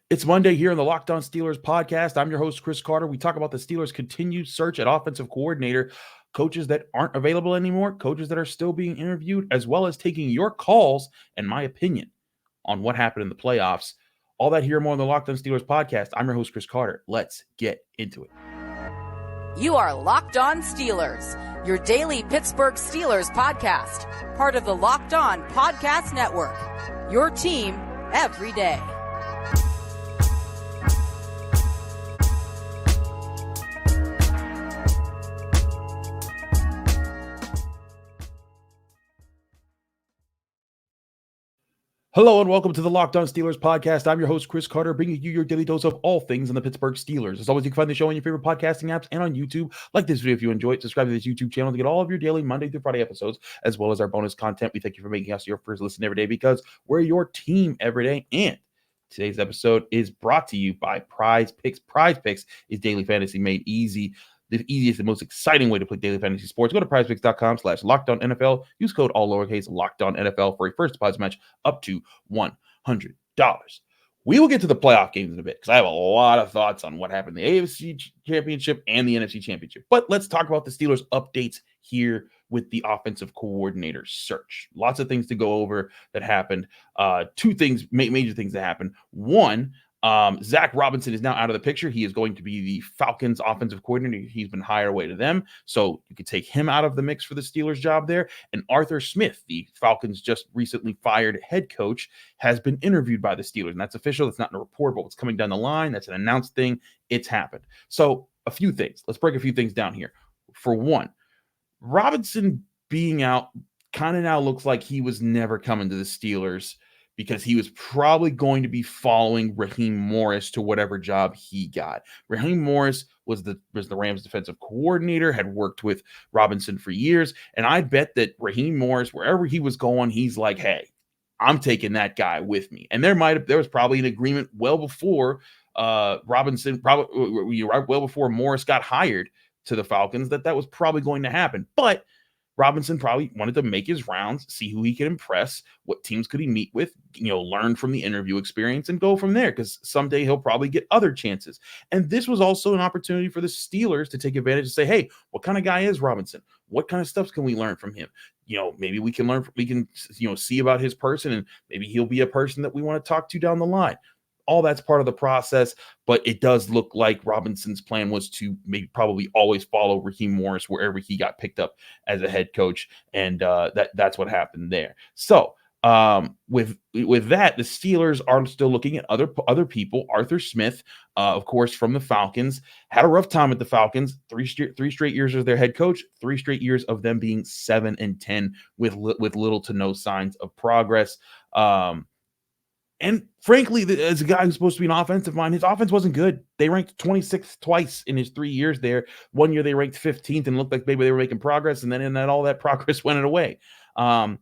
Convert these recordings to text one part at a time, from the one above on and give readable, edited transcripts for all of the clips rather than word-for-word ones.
It's Monday here on the Locked On Steelers podcast. I'm your host, Chris Carter. We talk about the Steelers' continued search at offensive coordinator, coaches that aren't available anymore, coaches that are still being interviewed, as well as taking your calls and my opinion on what happened in the playoffs. All that here more on the Locked On Steelers podcast. I'm your host, Chris Carter. Let's get into it. You are Locked On Steelers, your daily Pittsburgh Steelers podcast, part of the Locked On Podcast Network, your team every day. Hello and welcome to the Locked On Steelers podcast. I'm your host, Chris Carter, bringing you your daily dose of all things in the Pittsburgh Steelers. As always, you can find the show on your favorite podcasting apps and on YouTube. Like this video if you enjoy it. Subscribe to this YouTube channel to get all of your daily Monday through Friday episodes, as well as our bonus content. We thank you for making us your first listen every day because we're your team every day. And today's episode is brought to you by Prize Picks. Prize Picks is daily fantasy made easy. The easiest and most exciting way to play daily fantasy sports. Go to prizepicks.com/LockedOnNFL. Use code all lowercase LockedOnNFL for a first deposit match up to $100. We will get to the playoff games in a bit because I have a lot of thoughts on what happened in the AFC Championship and the NFC Championship. But let's talk about the Steelers updates here with the offensive coordinator search. Lots of things to go over that happened. Two things, major things that happened. One, Zac Robinson is now out of the picture. He is going to be the Falcons offensive coordinator. He's been hired away to them. So you could take him out of the mix for the Steelers job there. And Arthur Smith, the Falcons just recently fired head coach, has been interviewed by the Steelers. And that's official. That's not in a report, but what's coming down the line. That's an announced thing. It's happened. So a few things. Let's break a few things down here. For one, Robinson being out kind of now looks like he was never coming to the Steelers, because he was probably going to be following Raheem Morris to whatever job he got. Raheem Morris was the Rams defensive coordinator, had worked with Robinson for years, and I bet that Raheem Morris, wherever he was going, he's like, hey, I'm taking that guy with me. And there was probably an agreement well before Robinson, well before Morris got hired to the Falcons, that was probably going to happen. But Robinson probably wanted to make his rounds, see who he could impress, what teams could he meet with, learn from the interview experience and go from there, because someday he'll probably get other chances. And this was also an opportunity for the Steelers to take advantage and say, hey, what kind of guy is Robinson? What kind of stuff can we learn from him? Maybe we can see about his person, and maybe he'll be a person that we want to talk to down the line. All that's part of the process, but it does look like Robinson's plan was to maybe probably always follow Raheem Morris wherever he got picked up as a head coach, and that's what happened there. So with that, the Steelers are still looking at other people. Arthur Smith, of course, from the Falcons, had a rough time at the Falcons. Three straight years as their head coach, 3 straight years of them being 7-10 with little to no signs of progress. And frankly, as a guy who's supposed to be an offensive mind, his offense wasn't good. They ranked 26th twice in his 3 years there. 1 year they ranked 15th and looked like maybe they were making progress, and then all that progress went away. Anyone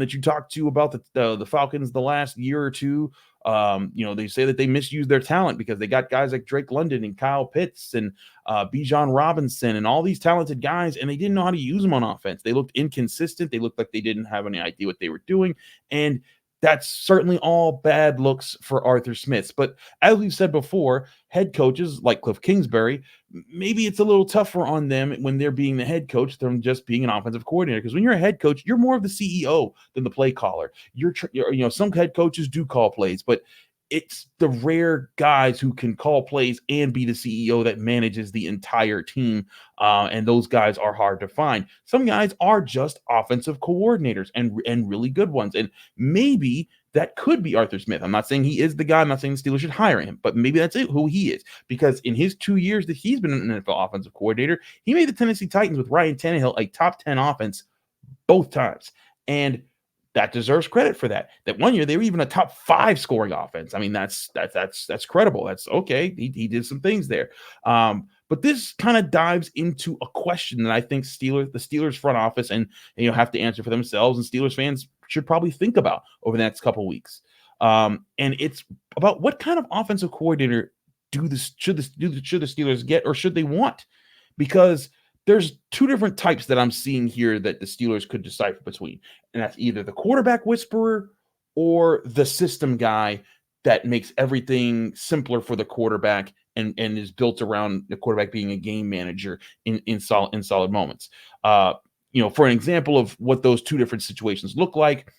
that you talk to about the Falcons the last year or two, they say that they misused their talent because they got guys like Drake London and Kyle Pitts and Bijan Robinson and all these talented guys, and they didn't know how to use them on offense. They looked inconsistent. They looked like they didn't have any idea what they were doing, and that's certainly all bad looks for Arthur Smith. But as we've said before, head coaches like Kliff Kingsbury, maybe it's a little tougher on them when they're being the head coach than just being an offensive coordinator. Because when you're a head coach, you're more of the CEO than the play caller. Some head coaches do call plays, but it's the rare guys who can call plays and be the CEO that manages the entire team. And those guys are hard to find. Some guys are just offensive coordinators and really good ones. And maybe that could be Arthur Smith. I'm not saying he is the guy. I'm not saying the Steelers should hire him, but maybe that's who he is. Because in his 2 years that he's been an NFL offensive coordinator, he made the Tennessee Titans with Ryan Tannehill a top 10 offense both times. And that deserves credit for that. That 1 year they were even a top 5 scoring offense. I mean, that's credible. That's okay. He did some things there. But this kind of dives into a question that I think the Steelers front office and have to answer for themselves, and Steelers fans should probably think about over the next couple of weeks. And it's about what kind of offensive coordinator should the Steelers get, or should they want? Because there's 2 different types that I'm seeing here that the Steelers could decipher between. And that's either the quarterback whisperer or the system guy that makes everything simpler for the quarterback and is built around the quarterback being a game manager in solid moments. For an example of what those two different situations look like,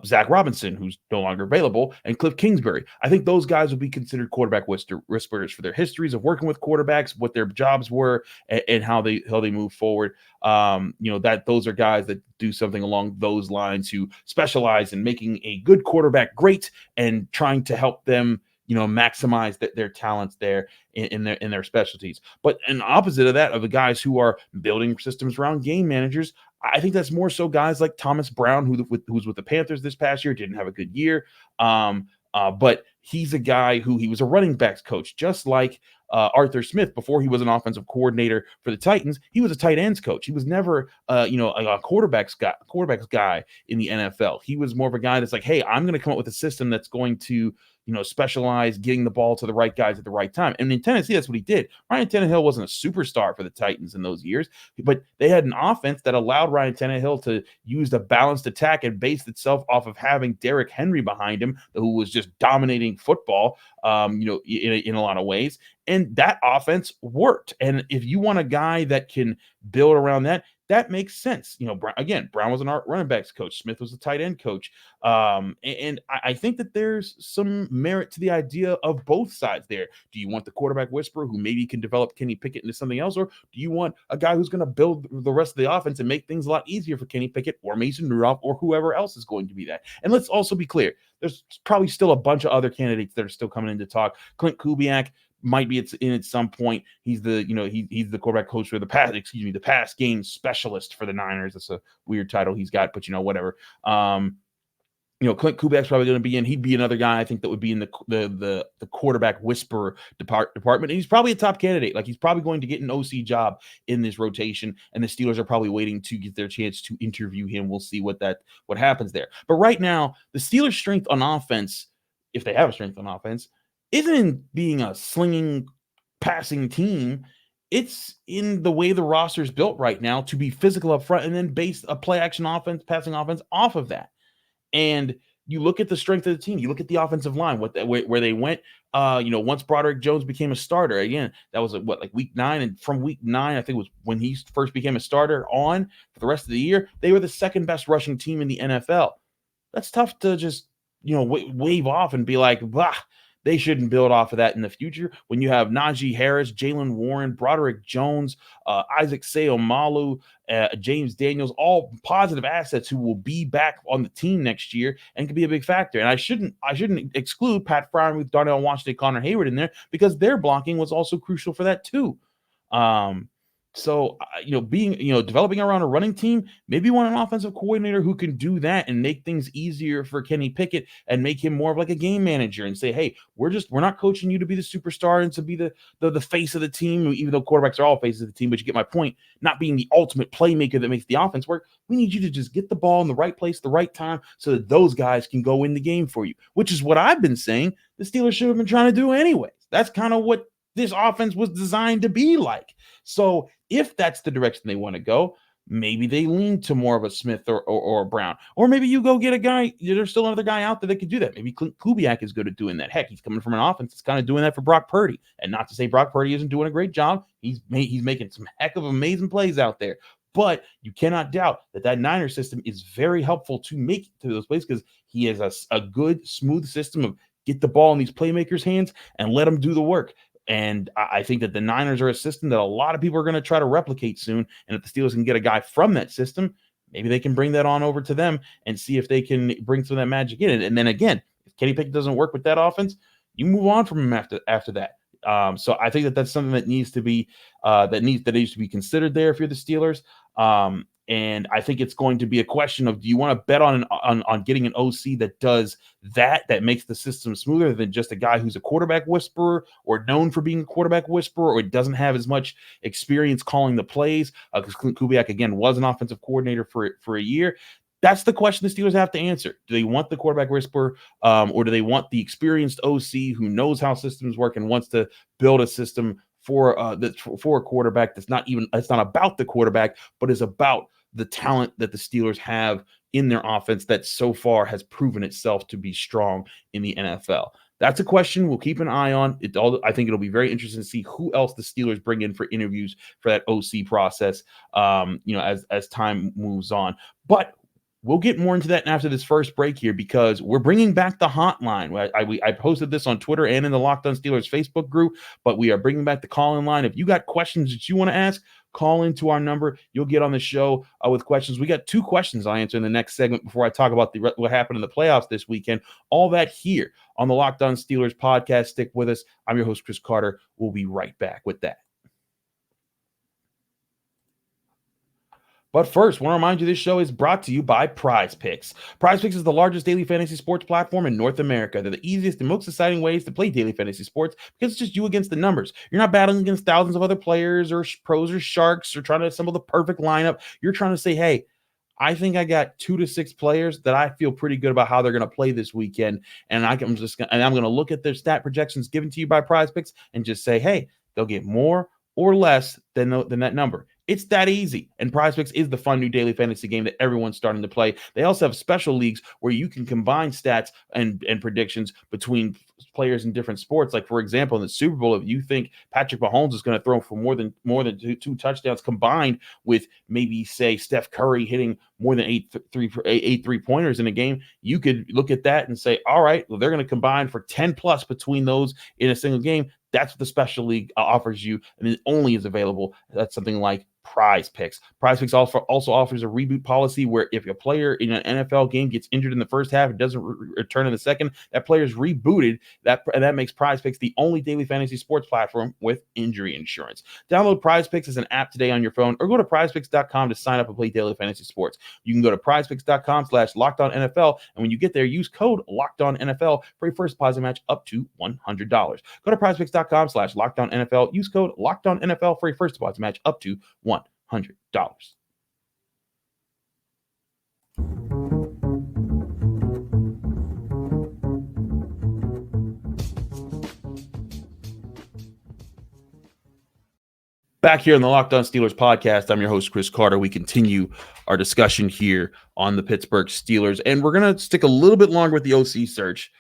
Zac Robinson, who's no longer available, and Kliff Kingsbury. I think those guys would be considered quarterback whisperers for their histories of working with quarterbacks, what their jobs were, and how they move forward. That those are guys that do something along those lines, who specialize in making a good quarterback great and trying to help them maximize their talents there in their specialties. But an opposite of that, of the guys who are building systems around game managers, I think that's more so guys like Thomas Brown, who's with the Panthers this past year, didn't have a good year. But he's a guy who he was a running backs coach, just like Arthur Smith. Before he was an offensive coordinator for the Titans, he was a tight ends coach. He was never, a quarterbacks guy in the NFL. He was more of a guy that's like, hey, I'm going to come up with a system that's going to specialize getting the ball to the right guys at the right time. And in Tennessee, that's what he did. Ryan Tannehill wasn't a superstar for the Titans in those years, but they had an offense that allowed Ryan Tannehill to use the balanced attack and based itself off of having Derrick Henry behind him, who was just dominating football, in a lot of ways. And that offense worked. And if you want a guy that can build around that, that makes sense. Brown was an running backs coach. Smith was a tight end coach. And I think that there's some merit to the idea of both sides there. Do you want the quarterback whisperer who maybe can develop Kenny Pickett into something else? Or do you want a guy who's going to build the rest of the offense and make things a lot easier for Kenny Pickett or Mason Rudolph or whoever else is going to be that? And let's also be clear, there's probably still a bunch of other candidates that are still coming in to talk. Klint Kubiak might be in at some point. He's the he's the quarterback coach for the pass game specialist for the Niners. That's a weird title he's got, but whatever. Klint Kubiak's probably going to be in. He'd be another guy I think that would be in the quarterback whisperer department. And he's probably a top candidate. Like, he's probably going to get an OC job in this rotation, and the Steelers are probably waiting to get their chance to interview him. We'll see what happens there. But right now, the Steelers' strength on offense, if they have a strength on offense, isn't in being a slinging, passing team. It's in the way the roster is built right now to be physical up front and then base a play action offense, passing offense off of that. And you look at the strength of the team, you look at the offensive line, where they went, once Broderick Jones became a starter. Again, that was like week 9. And from week 9, I think was when he first became a starter on for the rest of the year, they were the second best rushing team in the NFL. That's tough to just, wave off and be like, bah. They shouldn't build off of that in the future when you have Najee Harris, Jalen Warren, Broderick Jones, Isaac Seumalo, James Daniels, all positive assets who will be back on the team next year and can be a big factor. And I shouldn't exclude Pat Freiermuth, Darnell Washington, Connor Hayward in there, because their blocking was also crucial for that too. So, developing around a running team, maybe you want an offensive coordinator who can do that and make things easier for Kenny Pickett and make him more of like a game manager and say, hey, we're not coaching you to be the superstar and to be the face of the team, even though quarterbacks are all faces of the team, but you get my point, not being the ultimate playmaker that makes the offense work. We need you to just get the ball in the right place, the right time, so that those guys can go in the game for you, which is what I've been saying the Steelers should have been trying to do anyways. That's kind of what this offense was designed to be like. So if that's the direction they want to go, maybe they lean to more of a Smith or a Brown. Or maybe you go get a guy, there's still another guy out there that could do that. Maybe Klint Kubiak is good at doing that. Heck, he's coming from an offense that's kind of doing that for Brock Purdy. And not to say Brock Purdy isn't doing a great job. He's making some heck of amazing plays out there. But you cannot doubt that Niner system is very helpful to make to those plays, because he has a good, smooth system of get the ball in these playmakers' hands and let them do the work. And I think that the Niners are a system that a lot of people are going to try to replicate soon. And if the Steelers can get a guy from that system, maybe they can bring that on over to them and see if they can bring some of that magic in. And then again, if Kenny Pickett doesn't work with that offense, you move on from him after that. So I think that that's something that needs to be that needs to be considered there if you're the Steelers. And I think it's going to be a question of, do you want to bet on getting an OC that does that makes the system smoother than just a guy who's a quarterback whisperer or known for being a quarterback whisperer or doesn't have as much experience calling the plays? Because Klint Kubiak, again, was an offensive coordinator for a year. That's the question the Steelers have to answer. Do they want the quarterback whisperer, or do they want the experienced OC who knows how systems work and wants to build a system for a quarterback that's not about the quarterback, but is about the talent that the Steelers have in their offense that so far has proven itself to be strong in the NFL? That's a question we'll keep an eye on. I think it'll be very interesting to see who else the Steelers bring in for interviews for that OC process, as time moves on. But we'll get more into that after this first break here, because we're bringing back the hotline. I posted this on Twitter and in the Locked On Steelers Facebook group, but we are bringing back the call-in line. If you got questions that you want to ask, call into our number. You'll get on the show with questions. We got 2 questions I'll answer in the next segment before I talk about what happened in the playoffs this weekend. All that here on the Locked On Steelers podcast. Stick with us. I'm your host, Chris Carter. We'll be right back with that. But first, I want to remind you this show is brought to you by Prize Picks. Prize Picks is the largest daily fantasy sports platform in North America. They're the easiest and most exciting ways to play daily fantasy sports because it's just you against the numbers. You're not battling against thousands of other players or pros or sharks or trying to assemble the perfect lineup. You're trying to say, hey, I think I got 2 to 6 players that I feel pretty good about how they're going to play this weekend. And I'm going to look at their stat projections given to you by Prize Picks and just say, hey, they'll get more or less than that number. It's that easy. And Prize Picks is the fun new daily fantasy game that everyone's starting to play. They also have special leagues where you can combine stats and predictions between players in different sports. Like, for example, in the Super Bowl, if you think Patrick Mahomes is going to throw for more than two touchdowns combined with maybe, say, Steph Curry hitting more than eight three-pointers in a game, you could look at that and say, all right, well, they're going to combine for 10 plus between those in a single game. That's what the special league offers you, and it only is available. That's something like Prize Picks. Prize Picks also offers a reboot policy where if a player in an NFL game gets injured in the first half and doesn't return in the second, that player is rebooted. That makes Prize Picks the only daily fantasy sports platform with injury insurance. Download Prize Picks as an app today on your phone, or go to prizepicks.com to sign up and play daily fantasy sports. You can go to prizepicks.com/LockedOnNFL, and when you get there, use code LockedOnNFL for your first deposit match up to $100. Go to prizepicks.com/LockedOnNFL. Use code LockedOnNFL for your first deposit match up to $100. Back here in the Locked On Steelers podcast, I'm your host, Chris Carter. We continue our discussion here on the Pittsburgh Steelers, and we're going to stick a little bit longer with the OC search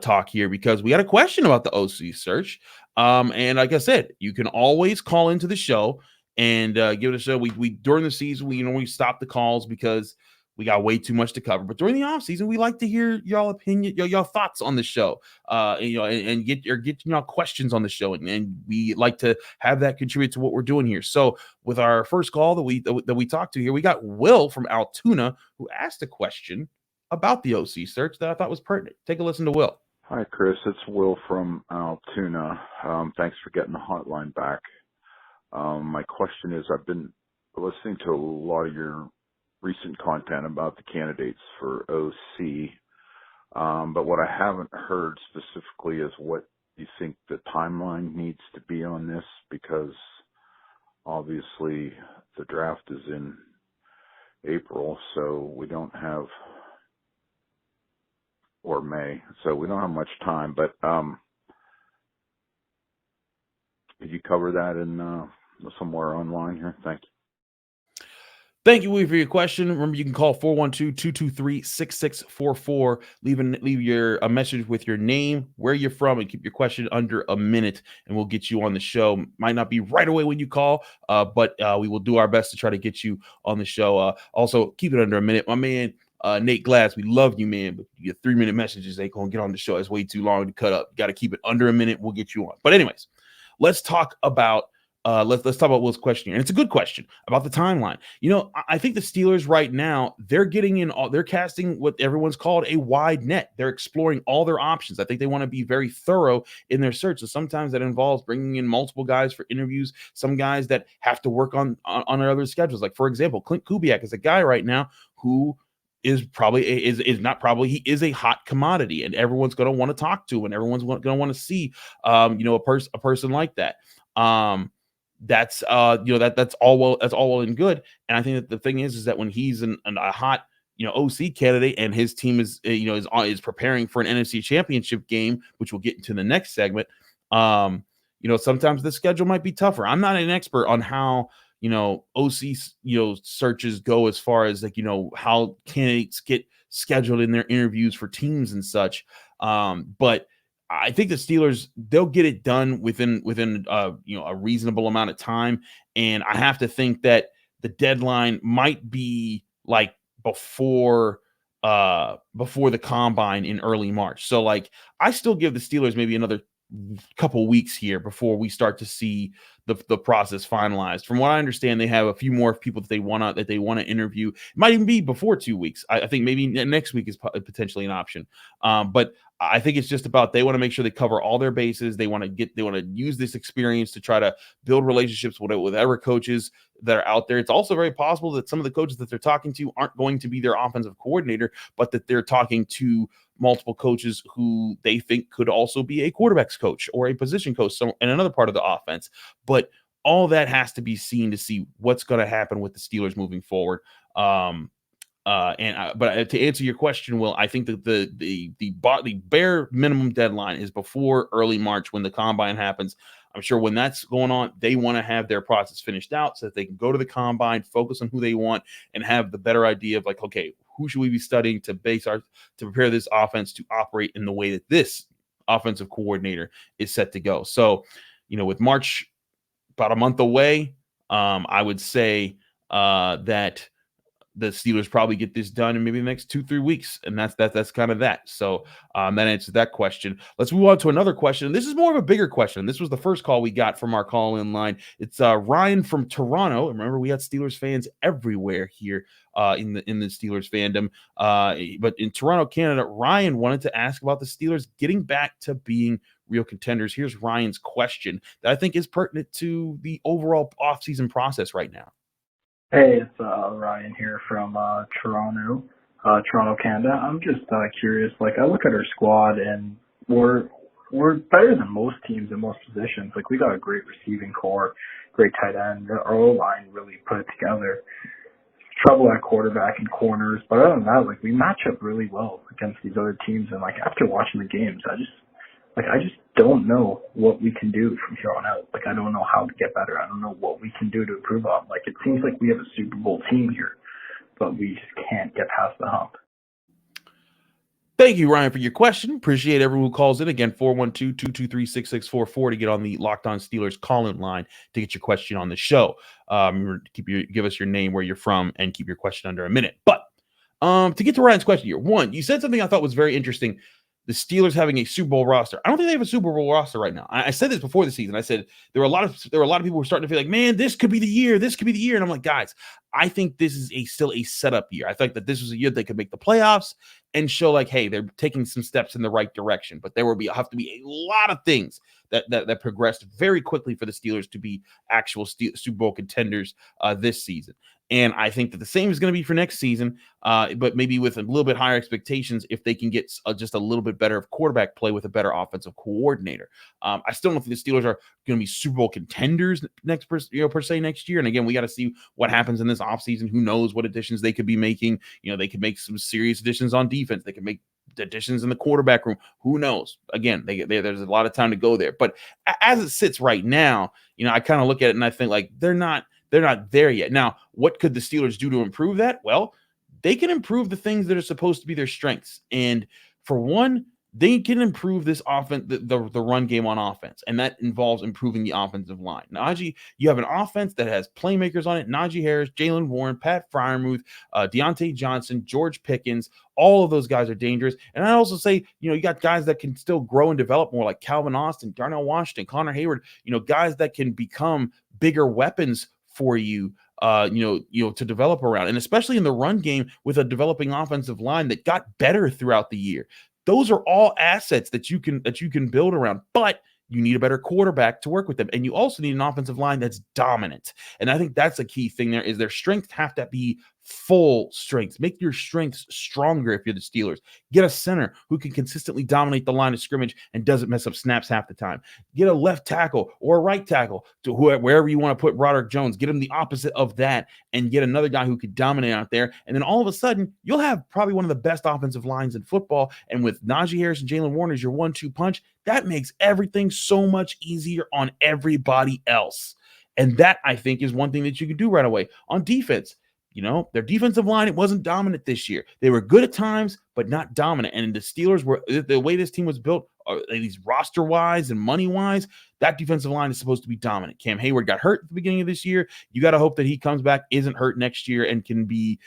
talk here because we had a question about the OC search. And like I said, you can always call into the show and give it a show. We during the season, we stop the calls because we got way too much to cover. But during the off season, we like to hear y'all opinion, y'all thoughts on the show, and get y'all questions on the show, and we like to have that contribute to what we're doing here. So with our first call that we talked to here, we got Will from Altoona who asked a question about the OC search that I thought was pertinent. Take a listen to Will. Hi, Chris. It's Will from Altoona. Thanks for getting the hotline back. My question is, I've been listening to a lot of your recent content about the candidates for OC, but what I haven't heard specifically is what you think the timeline needs to be on this, because obviously the draft is in April, so we don't have, or May, so we don't have much time, but could you cover that in somewhere online here? Thank you. Thank you, Will, for your question. Remember, you can call 412-223-6644. Leave a message with your name, where you're from, and keep your question under a minute, and we'll get you on the show. Might not be right away when you call, but we will do our best to try to get you on the show. Also, keep it under a minute. My man, Nate Glass, we love you, man, but you get 3-minute messages, they gonna get on the show. It's way too long to cut up. You got to keep it under a minute. We'll get you on. But anyways, let's talk about let's talk about Will's question here. And it's a good question about the timeline. I think the Steelers right now, they're casting what everyone's called a wide net. They're exploring all their options. I think they want to be very thorough in their search. So sometimes that involves bringing in multiple guys for interviews, some guys that have to work on other schedules. Like, for example, Klint Kubiak is a guy right now who is he is a hot commodity, and everyone's going to want to talk to, and everyone's going to want to see, a person like that. That's all well and good. And I think that the thing is that when he's a hot, OC candidate, and his team is preparing for an NFC Championship game, which we'll get into the next segment. Sometimes the schedule might be tougher. I'm not an expert on how OC, searches go as far as like, how candidates get scheduled in their interviews for teams and such. But I think the Steelers, they'll get it done within a reasonable amount of time. And I have to think that the deadline might be like before the combine in early March. So like, I still give the Steelers maybe another couple weeks here before we start to see the process finalized. From what I understand, they have a few more people that they want to interview. It might even be before 2 weeks. I think maybe next week is potentially an option. But I think it's just about, they want to make sure they cover all their bases. They want to use this experience to try to build relationships with whatever coaches that are out there. It's also very possible that some of the coaches that they're talking to aren't going to be their offensive coordinator, but that they're talking to multiple coaches who they think could also be a quarterback's coach or a position coach in another part of the offense. But all that has to be seen to see what's going to happen with the Steelers moving forward. But to answer your question, Will, I think that the bare minimum deadline is before early March when the combine happens. I'm sure when that's going on, they want to have their process finished out so that they can go to the combine, focus on who they want, and have the better idea of like, okay, who should we be studying to prepare this offense to operate in the way that this offensive coordinator is set to go. So, with March about a month away, I would say that the Steelers probably get this done in maybe the next 2-3 weeks. And that's kind of that. So that answers that question. Let's move on to another question. This is more of a bigger question. This was the first call we got from our call-in line. It's Ryan from Toronto. Remember, we got Steelers fans everywhere here in the Steelers fandom. But in Toronto, Canada, Ryan wanted to ask about the Steelers getting back to being real contenders. Here's Ryan's question that I think is pertinent to the overall offseason process right now. Hey, it's Ryan here from Toronto, Canada. I'm just curious. Like, I look at our squad, and we're better than most teams in most positions. Like, we got a great receiving core, great tight end. Our O-line really put it together. Trouble at quarterback and corners, but other than that, like, we match up really well against these other teams. And like, after watching the games, I just don't know what we can do from here on out. Like, I don't know how to get better. I don't know what we can do to improve on. Like, it seems like we have a Super Bowl team here, but we just can't get past the hump. Thank you, Ryan, for your question. Appreciate everyone who calls in. Again, 412-223-6644 to get on the Locked On Steelers call-in line to get your question on the show. Remember to give us your name, where you're from, and keep your question under a minute. But to get to Ryan's question here, one, you said something I thought was very interesting. The Steelers having a Super Bowl roster. I don't think they have a Super Bowl roster right now. I said this before the season. I said there were a lot of people who were starting to feel like, man, this could be the year. This could be the year. And I'm like, guys, I think this is still a setup year. I think that this was a year they could make the playoffs and show like, hey, they're taking some steps in the right direction. But there will have to be a lot of things that progressed very quickly for the Steelers to be actual Super Bowl contenders this season. And I think that the same is going to be for next season, but maybe with a little bit higher expectations if they can get just a little bit better of quarterback play with a better offensive coordinator. I still don't think the Steelers are going to be Super Bowl contenders per se next year. And again, we got to see what happens in this offseason. Who knows what additions they could be making? They could make some serious additions on defense. They could make additions in the quarterback room. Who knows? Again, there's a lot of time to go there. But as it sits right now, I kind of look at it and I think like they're not there yet. Now, what could the Steelers do to improve that? Well, they can improve the things that are supposed to be their strengths. And for one, they can improve this offense, the run game on offense. And that involves improving the offensive line. Najee, you have an offense that has playmakers on it. Najee Harris, Jaylen Warren, Pat Freiermuth, Deontay Johnson, George Pickens. All of those guys are dangerous. And I also say, you got guys that can still grow and develop more, like Calvin Austin, Darnell Washington, Connor Hayward, guys that can become bigger weapons for you, to develop around, and especially in the run game with a developing offensive line that got better throughout the year. Those are all assets that you can build around, but you need a better quarterback to work with them. And you also need an offensive line that's dominant. And I think that's a key thing there, is their strengths have to be full strengths. Make your strengths stronger if you're the Steelers. Get a center who can consistently dominate the line of scrimmage and doesn't mess up snaps half the time. Get a left tackle or a right tackle to wherever you want to put Broderick Jones. Get him the opposite of that and get another guy who could dominate out there. And then all of a sudden, you'll have probably one of the best offensive lines in football. And with Najee Harris and Jaylen Warren as your 1-2 punch, that makes everything so much easier on everybody else. And that, I think, is one thing that you can do right away. On defense, their defensive line, it wasn't dominant this year. They were good at times, but not dominant. And the Steelers were, the way this team was built, at least roster-wise and money-wise, that defensive line is supposed to be dominant. Cam Hayward got hurt at the beginning of this year. You got to hope that he comes back, isn't hurt next year, and can be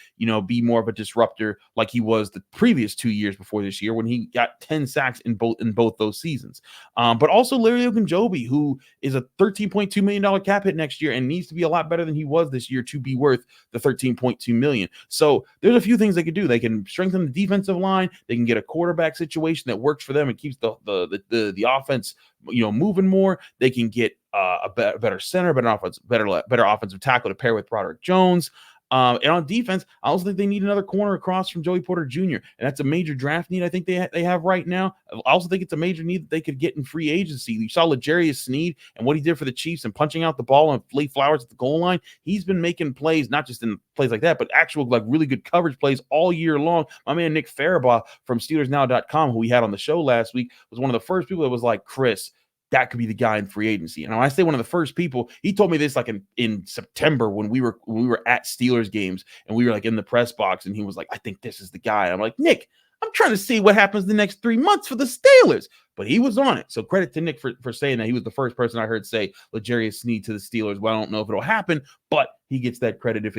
more of a disruptor like he was the previous 2 years before this year when he got 10 sacks in both those seasons. But also Larry Ogunjobi, who is a $13.2 million cap hit next year and needs to be a lot better than he was this year to be worth the $13.2 million. So there's a few things they could do. They can strengthen the defensive line. They can get a quarterback situation that works for them and keeps the offense moving more. They can get a better center, better offensive tackle to pair with Broderick Jones. And on defense, I also think they need another corner across from Joey Porter Jr. And that's a major draft need I think they have right now. I also think it's a major need that they could get in free agency. You saw L'Jarius Sneed and what he did for the Chiefs and punching out the ball and late flowers at the goal line. He's been making plays, not just in plays like that, but actual really good coverage plays all year long. My man Nick Farabaugh from SteelersNow.com, who we had on the show last week, was one of the first people that was like, Chris, that could be the guy in free agency. And when I say one of the first people, he told me this like in September when we were at Steelers games and we were like in the press box, and he was like, I think this is the guy. And I'm like, Nick, I'm trying to see what happens the next 3 months for the Steelers. But he was on it. So credit to Nick for saying that. He was the first person I heard say L'Jarius Sneed to the Steelers. Well, I don't know if it'll happen, but he gets that credit if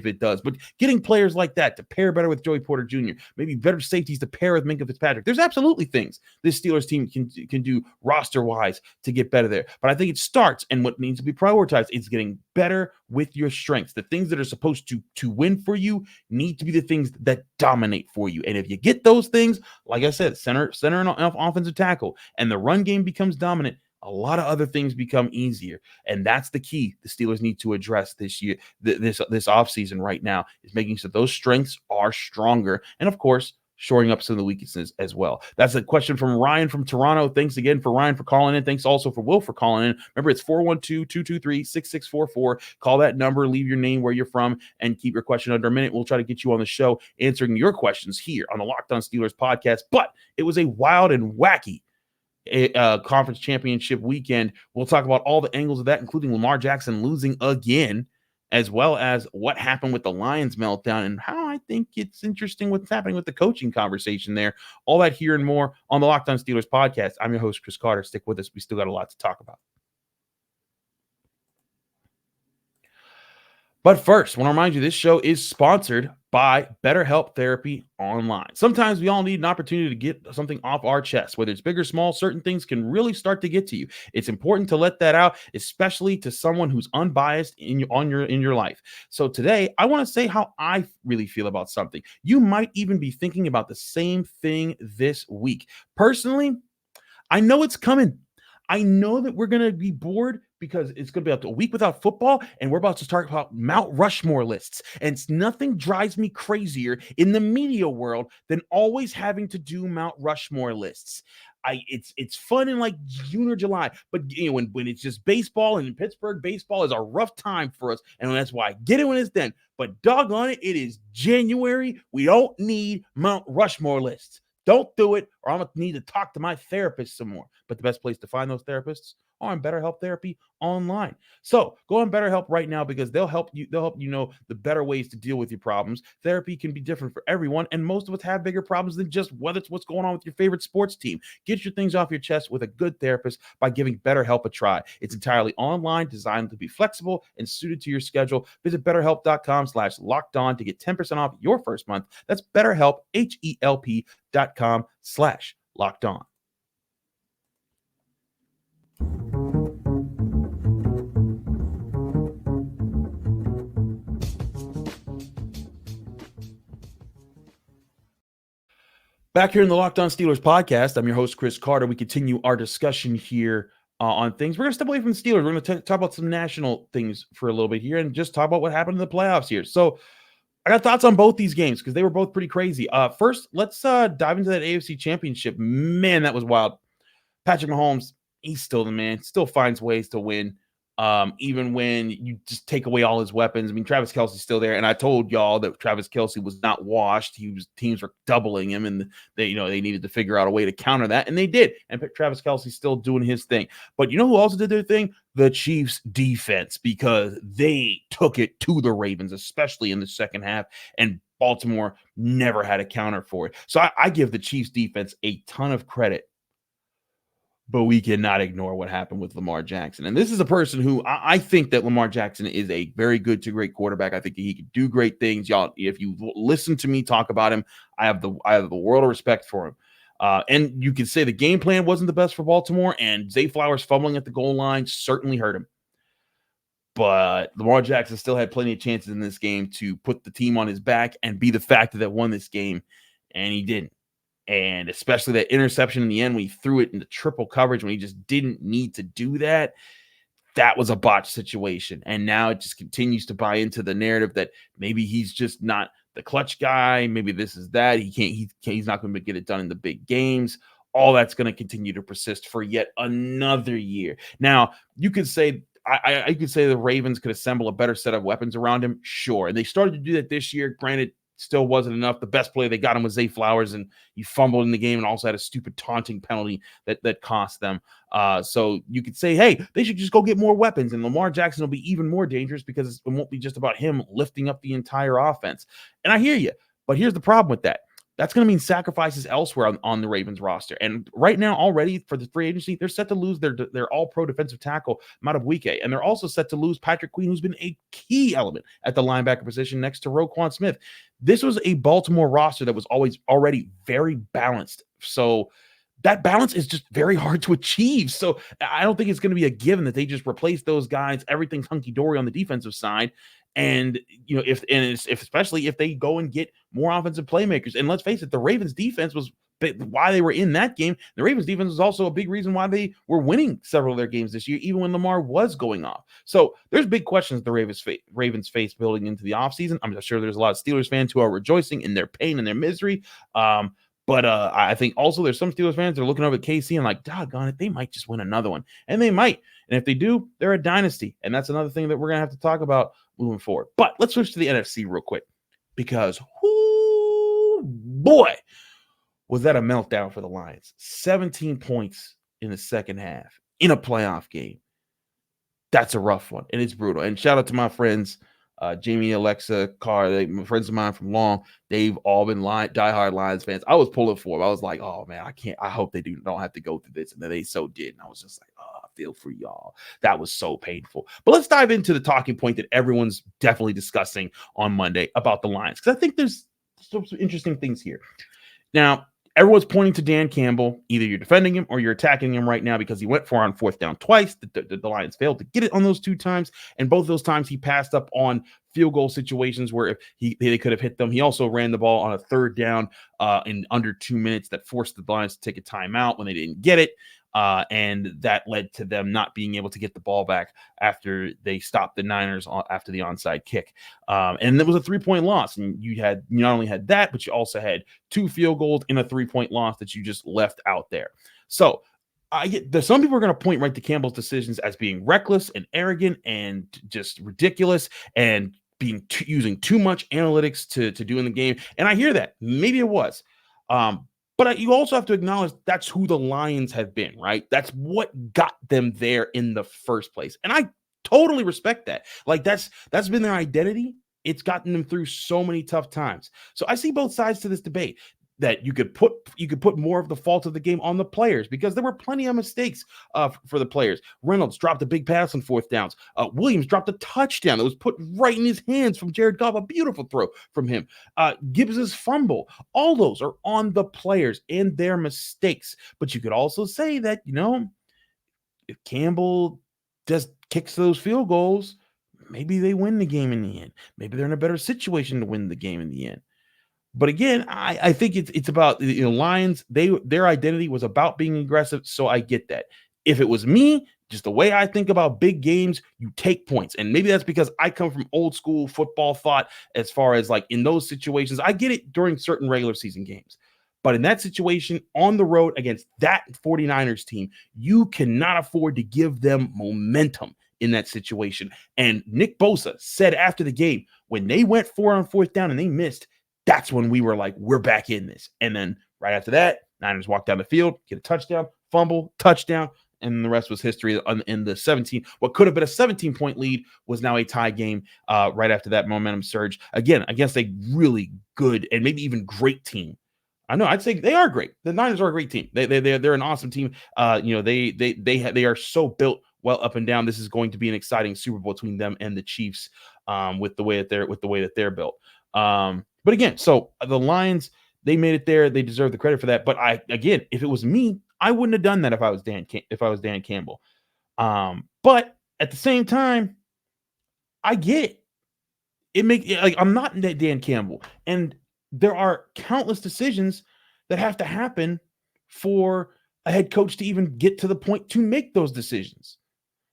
it does. But getting players like that to pair better with Joey Porter Jr., maybe better safeties to pair with Minkah Fitzpatrick. There's absolutely things this Steelers team can do roster-wise to get better there. But I think it starts, and what needs to be prioritized is getting better with your strengths. The things that are supposed to win for you need to be the things that dominate for you. And if you get those things, like I said, center and offensive tackle, and the run game becomes dominant, a lot of other things become easier. And that's the key the Steelers need to address this year, this offseason right now, is making sure those strengths are stronger. And of course, shoring up some of the weaknesses as well. That's a question from Ryan from Toronto. Thanks again for Ryan for calling in. Thanks also for Will for calling in. Remember, it's 412-223-6644. Call that number, leave your name, where you're from, and keep your question under a minute. We'll try to get you on the show answering your questions here on the Locked On Steelers podcast. But it was a wild and wacky conference championship weekend. We'll talk about all the angles of that, including Lamar Jackson losing again, as well as what happened with the Lions meltdown and how I think it's interesting what's happening with the coaching conversation there. All that here and more on the Locked On Steelers podcast. I'm your host, Chris Carter. Stick with us. We still got a lot to talk about. But first, I want to remind you, this show is sponsored by BetterHelp Therapy Online. Sometimes we all need an opportunity to get something off our chest, whether it's big or small. Certain things can really start to get to you. It's important to let that out, especially to someone who's unbiased in your life. So today, I want to say how I really feel about something. You might even be thinking about the same thing this week. Personally, I know it's coming. I know that we're going to be bored because it's going to be up to a week without football, and we're about to start about Mount Rushmore lists. And nothing drives me crazier in the media world than always having to do Mount Rushmore lists. It's fun in like June or July, but when it's just baseball, and in Pittsburgh, baseball is a rough time for us, and that's why I get it when it's then. But doggone it, it is January. We don't need Mount Rushmore lists. Don't do it, or I'm going to need to talk to my therapist some more. But the best place to find those therapists are on BetterHelp Therapy Online. So go on BetterHelp right now, because they'll help you know the better ways to deal with your problems. Therapy can be different for everyone, and most of us have bigger problems than just whether it's what's going on with your favorite sports team. Get your things off your chest with a good therapist by giving BetterHelp a try. It's entirely online, designed to be flexible and suited to your schedule. Visit BetterHelp.com/lockedon to get 10% off your first month. That's BetterHelp, HELP.com/lockedon. Back here in the Locked On Steelers podcast, I'm your host, Chris Carter. We continue our discussion here on things. We're going to step away from the Steelers. We're going to talk about some national things for a little bit here and just talk about what happened in the playoffs here. So I got thoughts on both these games because they were both pretty crazy. First, let's dive into that AFC Championship. Man, that was wild. Patrick Mahomes, he's still the man, still finds ways to win. Even when you just take away all his weapons. I mean, Travis Kelce's still there, and I told y'all that Travis Kelce was not washed. Teams were doubling him, and they needed to figure out a way to counter that, and they did. And Travis Kelce's still doing his thing. But you know who also did their thing? The Chiefs defense, because they took it to the Ravens, especially in the second half, and Baltimore never had a counter for it. So I give the Chiefs defense a ton of credit. But we cannot ignore what happened with Lamar Jackson. And this is a person who I think that Lamar Jackson is a very good to great quarterback. I think he can do great things. Y'all, if you listen to me talk about him, I have the world of respect for him. And you can say the game plan wasn't the best for Baltimore, and Zay Flowers fumbling at the goal line certainly hurt him. But Lamar Jackson still had plenty of chances in this game to put the team on his back and be the factor that won this game, and he didn't. And especially that interception in the end when he threw it into triple coverage when he just didn't need to do that, that was a botched situation. And now it just continues to buy into the narrative that maybe he's just not the clutch guy. Maybe this is that. He's not going to get it done in the big games. All that's going to continue to persist for yet another year. Now, you could say I could say the Ravens could assemble a better set of weapons around him. Sure. And they started to do that this year. Granted, still wasn't enough. The best play they got him was Zay Flowers, and he fumbled in the game and also had a stupid taunting penalty that cost them. So you could say, hey, they should just go get more weapons, and Lamar Jackson will be even more dangerous because it won't be just about him lifting up the entire offense. And I hear you, but here's the problem with that. That's going to mean sacrifices elsewhere on the Ravens roster. And right now, already for the free agency, they're set to lose their all-pro defensive tackle, Madubuike. And they're also set to lose Patrick Queen, who's been a key element at the linebacker position next to Roquan Smith. This was a Baltimore roster that was always already very balanced. So that balance is just very hard to achieve. So I don't think it's going to be a given that they just replace those guys. Everything's hunky-dory on the defensive side. And, especially if they go and get more offensive playmakers. And let's face it, the Ravens defense was why they were in that game. The Ravens defense was also a big reason why they were winning several of their games this year, even when Lamar was going off. So there's big questions the Ravens face building into the offseason. I'm sure there's a lot of Steelers fans who are rejoicing in their pain and their misery. But I think also there's some Steelers fans that are looking over at KC and like, doggone it, they might just win another one. And they might. And if they do, they're a dynasty. And that's another thing that we're going to have to talk about moving forward. But let's switch to the NFC real quick because, boy, was that a meltdown for the Lions. 17 points in the second half in a playoff game. That's a rough one, and it's brutal. And shout out to my friends, Jamie, Alexa, Carr, friends of mine from Long. They've all been diehard Lions fans. I was pulling for them. I was like, oh, man, I hope they don't have to go through this. And then they so did. And I was just like, oh, I feel for y'all. That was so painful. But let's dive into the talking point that everyone's definitely discussing on Monday about the Lions, because I think there's some interesting things here. Now, everyone's pointing to Dan Campbell. Either you're defending him or you're attacking him right now because he went for on fourth down twice. The Lions failed to get it on those two times. And both those times he passed up on field goal situations where if they could have hit them. He also ran the ball on a third down in under 2 minutes that forced the Lions to take a timeout when they didn't get it. And that led to them not being able to get the ball back after they stopped the Niners after the onside kick. And it was a 3-point loss. And you not only had that, but you also had 2 field goals in a 3-point loss that you just left out there. So some people are going to point right to Campbell's decisions as being reckless and arrogant and just ridiculous and using too much analytics to do in the game. And I hear that. Maybe it was. But you also have to acknowledge that's who the Lions have been, right? That's what got them there in the first place. And I totally respect that. Like that's been their identity. It's gotten them through so many tough times. So I see both sides to this debate. That you could put more of the fault of the game on the players because there were plenty of mistakes for the players. Reynolds dropped a big pass on fourth downs. Williams dropped a touchdown that was put right in his hands from Jerrod Goff, a beautiful throw from him. Gibbs's fumble. All those are on the players and their mistakes. But you could also say that, if Campbell just kicks those field goals, maybe they win the game in the end. Maybe they're in a better situation to win the game in the end. But again, I think it's about Lions. Their identity was about being aggressive, so I get that. If it was me, just the way I think about big games, you take points. And maybe that's because I come from old school football thought as far as like in those situations. I get it during certain regular season games. But in that situation, on the road against that 49ers team, you cannot afford to give them momentum in that situation. And Nick Bosa said after the game, when they went 4 on 4th down and they missed, that's when we were like, we're back in this. And then right after that, Niners walk down the field, get a touchdown, fumble, touchdown, and the rest was history. In the 17, what could have been a 17-point lead was now a tie game right after that momentum surge. Again, against a really good and maybe even great team. I know I'd say they are great. The Niners are a great team. They're an awesome team. They are so built well up and down. This is going to be an exciting Super Bowl between them and the Chiefs with the way that they're built. But again, so the Lions, they made it there. They deserve the credit for that. But if it was me, I wouldn't have done that if I was Dan Campbell. But at the same time, I get it. I'm not Dan Campbell, and there are countless decisions that have to happen for a head coach to even get to the point to make those decisions.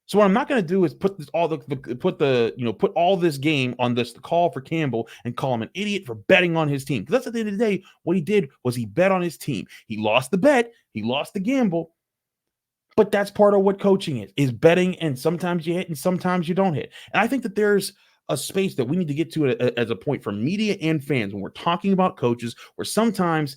So what I'm not going to do is put all this game on the call for Campbell and call him an idiot for betting on his team. Because that's at the end of the day, what he did was he bet on his team. He lost the bet, he lost the gamble. But that's part of what coaching is betting, and sometimes you hit and sometimes you don't hit. And I think that there's a space that we need to get to as a point for media and fans when we're talking about coaches, where sometimes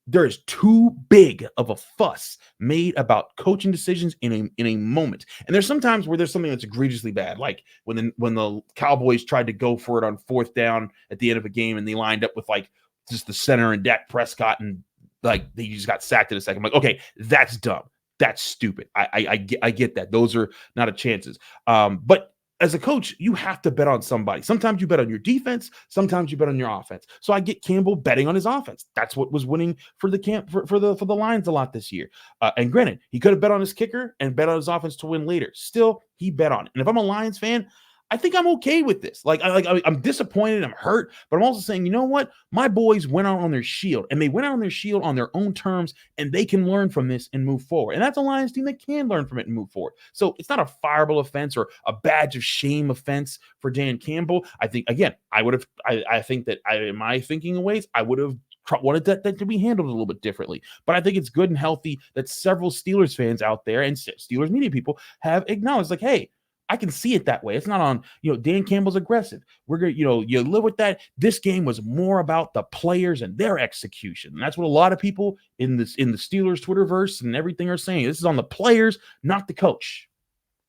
there is too big of a fuss made about coaching decisions in a moment. And there's sometimes where there's something that's egregiously bad, like when the Cowboys tried to go for it on 4th down at the end of a game and they lined up with like just the center and Dak Prescott and like they just got sacked in a second. I'm like, okay, that's dumb. That's stupid. I get that. Those are not a chances. But as a coach, you have to bet on somebody. Sometimes you bet on your defense. Sometimes you bet on your offense. So I get Campbell betting on his offense. That's what was winning for the Lions a lot this year. And granted, he could have bet on his kicker and bet on his offense to win later. Still, he bet on it. And if I'm a Lions fan, I think I'm okay with this. I'm disappointed. I'm hurt. But I'm also saying, you know what? My boys went out on their shield, and they went out on their shield on their own terms, and they can learn from this and move forward. And that's a Lions team that can learn from it and move forward. So it's not a fireable offense or a badge of shame offense for Dan Campbell. I think, again, I think that in my thinking ways, I would have wanted that to be handled a little bit differently. But I think it's good and healthy that several Steelers fans out there and Steelers media people have acknowledged, like, hey, I can see it that way. It's not on, Dan Campbell's aggressive. We're going to, you live with that. This game was more about the players and their execution. And that's what a lot of people in the Steelers Twitterverse and everything are saying. This is on the players, not the coach.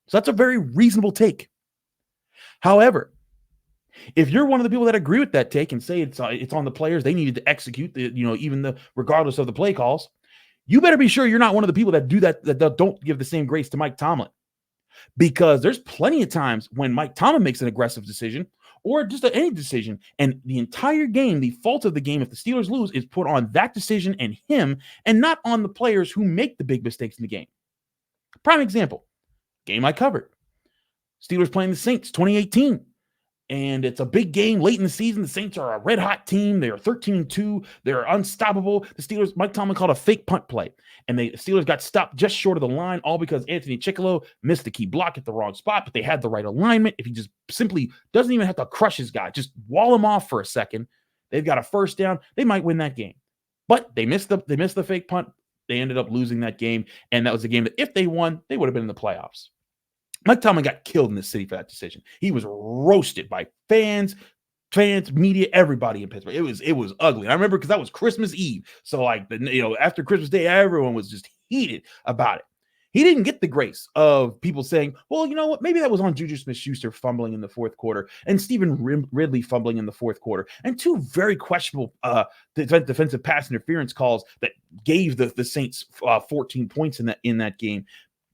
So that's a very reasonable take. However, if you're one of the people that agree with that take and say it's on the players, they needed to execute regardless of the play calls, you better be sure you're not one of the people that do that don't give the same grace to Mike Tomlin. Because there's plenty of times when Mike Tomlin makes an aggressive decision or just any decision, and the entire game, the fault of the game, if the Steelers lose, is put on that decision and him, and not on the players who make the big mistakes in the game. Prime example, game I covered. Steelers playing the Saints, 2018. And it's a big game late in the season. The Saints are a red-hot team. They are 13-2. They're unstoppable. The Steelers, Mike Tomlin called a fake punt play. And the Steelers got stopped just short of the line, all because Anthony Chickillo missed the key block at the wrong spot, but they had the right alignment. If he just simply doesn't even have to crush his guy, just wall him off for a second, they've got a first down. They might win that game. But they missed the fake punt. They ended up losing that game. And that was a game that if they won, they would have been in the playoffs. Mike Tomlin got killed in the city for that decision. He was roasted by fans, media, everybody in Pittsburgh. It was ugly. And I remember because that was Christmas Eve. So after Christmas Day, everyone was just heated about it. He didn't get the grace of people saying, well, you know what? Maybe that was on Juju Smith-Schuster fumbling in the fourth quarter and Stephen Ridley fumbling in the fourth quarter, and two very questionable defensive pass interference calls that gave the Saints 14 points in that game.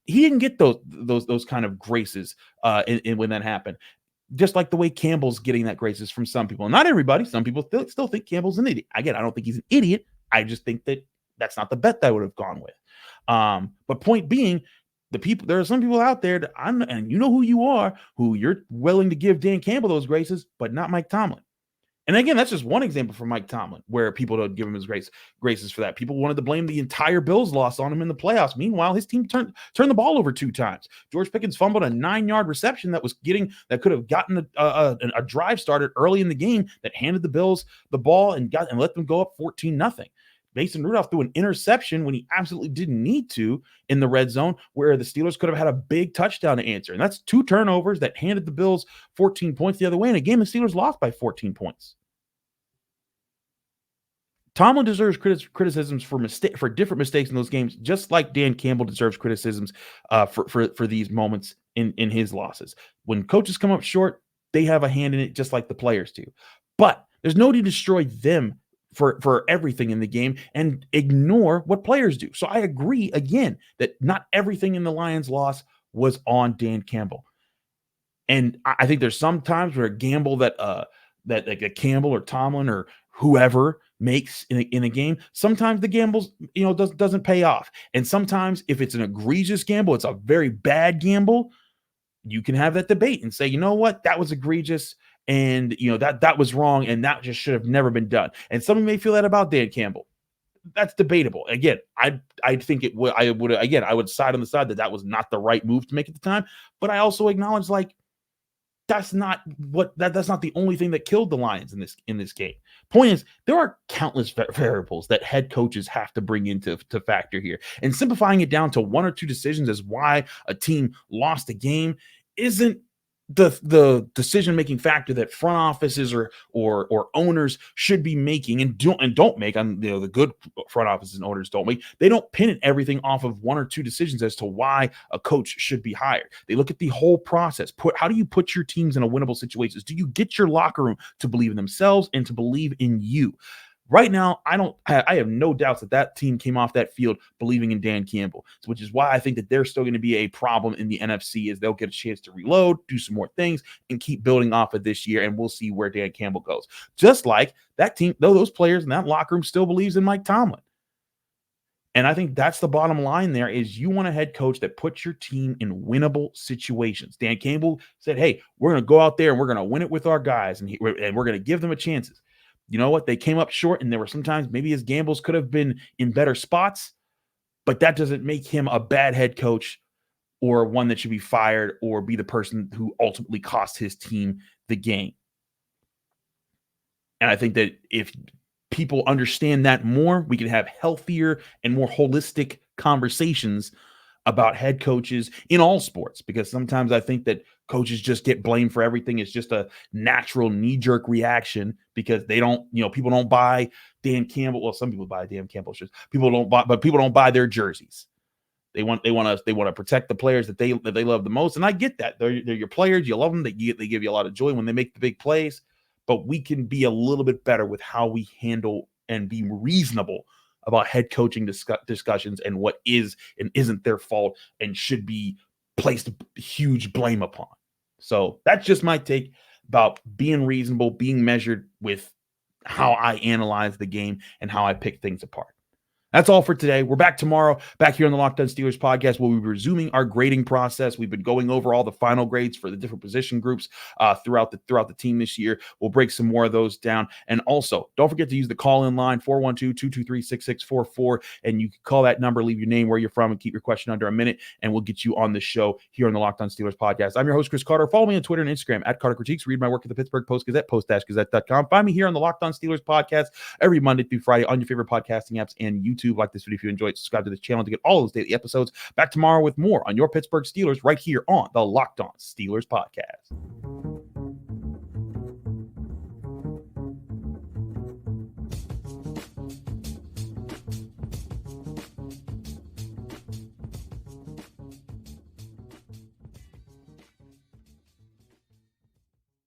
He didn't get those kind of graces when that happened. Just like the way Campbell's getting that graces from some people. Not everybody. Some people still think Campbell's an idiot. Again, I don't think he's an idiot. I just think that that's not the bet that I would have gone with. But point being, there are some people out there that and you know who you are, who you're willing to give Dan Campbell those graces, but not Mike Tomlin. And again, that's just one example for Mike Tomlin, where people don't give him his graces for that. People wanted to blame the entire Bills loss on him in the playoffs. Meanwhile, his team turned the ball over 2 times. George Pickens fumbled a 9-yard reception that could have gotten a drive started early in the game that handed the Bills the ball and let them go up 14-0. Mason Rudolph threw an interception when he absolutely didn't need to in the red zone, where the Steelers could have had a big touchdown to answer. And that's 2 turnovers that handed the Bills 14 points the other way in a game the Steelers lost by 14 points. Tomlin deserves criticisms for different mistakes in those games, just like Dan Campbell deserves criticisms for these moments in his losses. When coaches come up short, they have a hand in it, just like the players do. But there's no need to destroy them for everything in the game and ignore what players do. So I agree, again, that not everything in the Lions' loss was on Dan Campbell. And I think there's some times where a gamble that like a Campbell or Tomlin or whoever makes in a game, sometimes the gambles, doesn't pay off. And sometimes if it's an egregious gamble, it's a very bad gamble, you can have that debate and say, you know what, that was egregious. And, that was wrong, and that just should have never been done. And some may feel that about Dan Campbell. That's debatable. Again, I think it would. I would side on the side that was not the right move to make at the time. But I also acknowledge, like, that's not the only thing that killed the Lions in this game. Point is, there are countless variables that head coaches have to bring into factor here, and simplifying it down to 1 or 2 decisions as why a team lost a game isn't the decision-making factor that front offices or owners should be making and don't make. The good front offices and owners don't make. They don't pin everything off of 1 or 2 decisions as to why a coach should be hired. They look at the whole process. How do you put your teams in a winnable situations? Do you get your locker room to believe in themselves and to believe in you? Right now, I have no doubts that team came off that field believing in Dan Campbell, which is why I think that they're still going to be a problem in the NFC, as they'll get a chance to reload, do some more things, and keep building off of this year, and we'll see where Dan Campbell goes. Just like that team, though, those players in that locker room still believes in Mike Tomlin. And I think that's the bottom line there, is you want a head coach that puts your team in winnable situations. Dan Campbell said, hey, we're going to go out there and we're going to win it with our guys, and we're going to give them a chances. You know what? They came up short, and there were sometimes maybe his gambles could have been in better spots, but that doesn't make him a bad head coach or one that should be fired or be the person who ultimately cost his team the game. And I think that if people understand that more, we can have healthier and more holistic conversations about head coaches in all sports, because sometimes I think that coaches just get blamed for everything. It's just a natural knee-jerk reaction because people don't buy Dan Campbell. Well, some people buy Dan Campbell shirts. People don't buy their jerseys. They want to protect the players that they love the most. And I get that. They're your players. You love them. They give you a lot of joy when they make the big plays, but we can be a little bit better with how we handle and be reasonable about head coaching discussions and what is and isn't their fault and should be placed huge blame upon. So that's just my take about being reasonable, being measured with how I analyze the game and how I pick things apart. That's all for today. We're back tomorrow, back here on the Locked On Steelers podcast, where we'll be resuming our grading process. We've been going over all the final grades for the different position groups throughout the team this year. We'll break some more of those down. And also, don't forget to use the call-in line, 412-223-6644. And you can call that number, leave your name, where you're from, and keep your question under a minute, and we'll get you on the show here on the Locked On Steelers podcast. I'm your host, Chris Carter. Follow me on Twitter and Instagram at Carter Critiques. Read my work at the Pittsburgh Post-Gazette, post-gazette.com. Find me here on the Locked On Steelers podcast every Monday through Friday on your favorite podcasting apps and YouTube. Like this video if you enjoyed. Subscribe to this channel to get all those daily episodes. Back tomorrow with more on your Pittsburgh Steelers right here on the Locked On Steelers podcast.